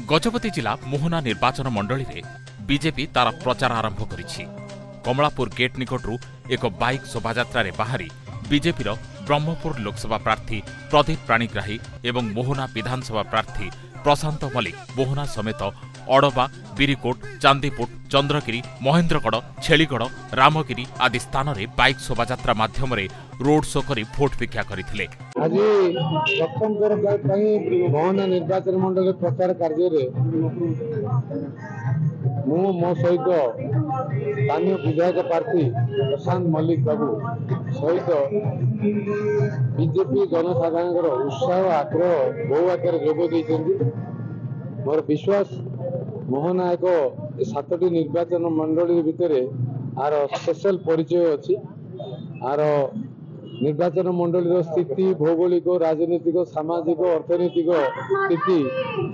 गजपति जिला मोहना निर्वाचन मंडली रे बीजेपी तार प्रचार आरंभ करिछि। कमलापुर गेट निकटरू एक बाइक शोभायात्रा बाहरी बीजेपी ब्रह्मपुर लोकसभा प्रार्थी प्रदीप पाणिग्राही एवं मोहना विधानसभा प्रार्थी प्रशांत मल्लिक मोहना समेत अड़बा, बिरिकोट, चांदीपुट, चंद्रगिरी, महेन्द्रगढ़, छेलीगढ़, रामगिरी आदि स्थान में बाइक शोभायात्रा माध्यम रोड शो कर भोट भिक्षा करथिले। आज प्रथम मोहना निर्वाचन मंडल प्रचार कार्य मो सहित स्थानीय विधायक प्रार्थी प्रशांत मल्लिक बाबू सहित बीजेपी जनसाधारण उत्साह आग्रह बहु आकार जोग देते। मोर विश्वास मोहना एक 7टी निर्वाचन मंडली भितर आर स्पेशल परिचय अच्छी। आर निर्वाचन मंडली स्थिति भौगोलिक, राजनीतिक, सामाजिक, अर्थनैतिक स्थिति,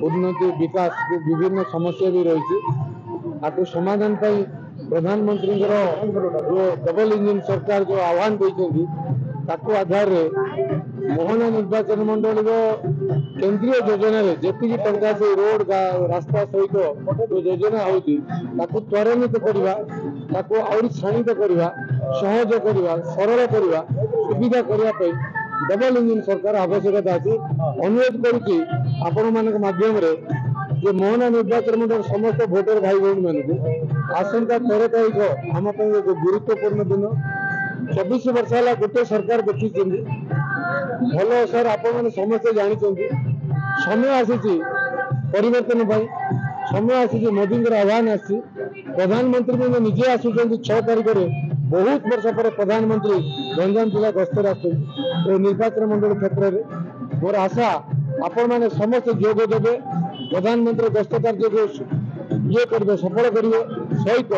उन्नति, विकास विभिन्न समस्या भी रही। आपको समाधान पाई प्रधानमंत्री जो डबल इंजिन सरकार जो आह्वान देती आधार मोहना निर्वाचन मंडल केंद्रीय योजना जी टंका से रोड रास्ता सहित जो योजना होती त्वरान्वित करवा, क्षणित करवा, सहज करवा, सरल करवा, सुविधा करने डबल इंजिन सरकार आवश्यकता अच्छी। अनुरोध करुच्ची आपण मान माध्यम जे मोहना निर्वाचन मंडल समस्त भोटर भाई भौणी मान आसंता 13 तारीख आम एक गुरुत्वपूर्ण दिन। 24 वर्ष है गोटे सरकार देखी भल सर आपण समस्ते जानते समय आसी परिवर्तन पाई, समय आसी मोदी आह्वान आसी प्रधानमंत्री निजे आसुच्च 6 तारीख में बहुत वर्ष पर प्रधानमंत्री गंजाम जिला गस्तर आसुच्च निर्वाचन मंडल क्षेत्र में। मोर आशा आपण मैंने समस्त जोग देवे, प्रधानमंत्री गस्त कार्य को ये करेंगे, सफल करेंगे। सहित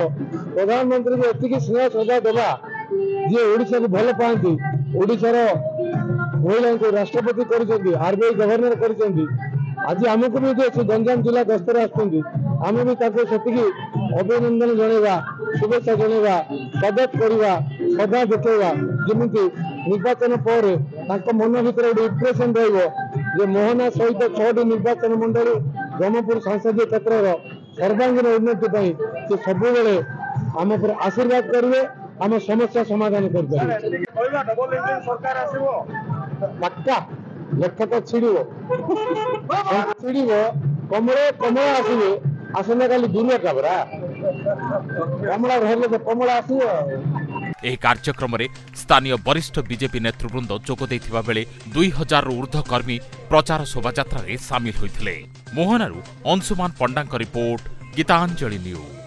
प्रधानमंत्री को एति स्नेह श्रद्धा देवा जी ओडिशा को भल पाती, ओडिशार महिला को राष्ट्रपति कर आरबीआई गवर्नर कर आज आमको भी गंजाम जिला गस्तर आम भी से अभिनंदन जनवा, शुभेच्छा जनवा, स्वागत करवा, श्रद्धा देखा जमी निर्वाचन पर मन भर गोटे इम्प्रेसन रे मोहना सहित 6टी निर्वाचन मंडली ब्रह्मपुर संसदीय क्षेत्र सर्वांगीन उन्नति से सब आम पर आशीर्वाद करेंगे, आम समस्या समाधान कर पक्का लेख तो छिड़ कमल कमल आसवे आसंता काली दुनिया काबरा कमला रहे तो कमल आसव। ଏହି କାର୍ଯ୍ୟକ୍ରମରେ ସ୍ଥାନୀୟ ବରିଷ୍ଠ ବିଜେପି ନେତୃବୃନ୍ଦ ଯୋଗ ଦେଇଥିବା ବେଳେ 2000 ଊର୍ଦ୍ଧ୍ୱ କର୍ମୀ ପ୍ରଚାର ଶୋଭାଯାତ୍ରାରେ ସାମିଲ ହୋଇଥିଲେ। ମୋହନାରୁ ଅଂଶୁମାନ ପଣ୍ଡାଙ୍କ ରିପୋର୍ଟ, ଗୀତାଞ୍ଜଳି ନ୍ୟୁଜ୍।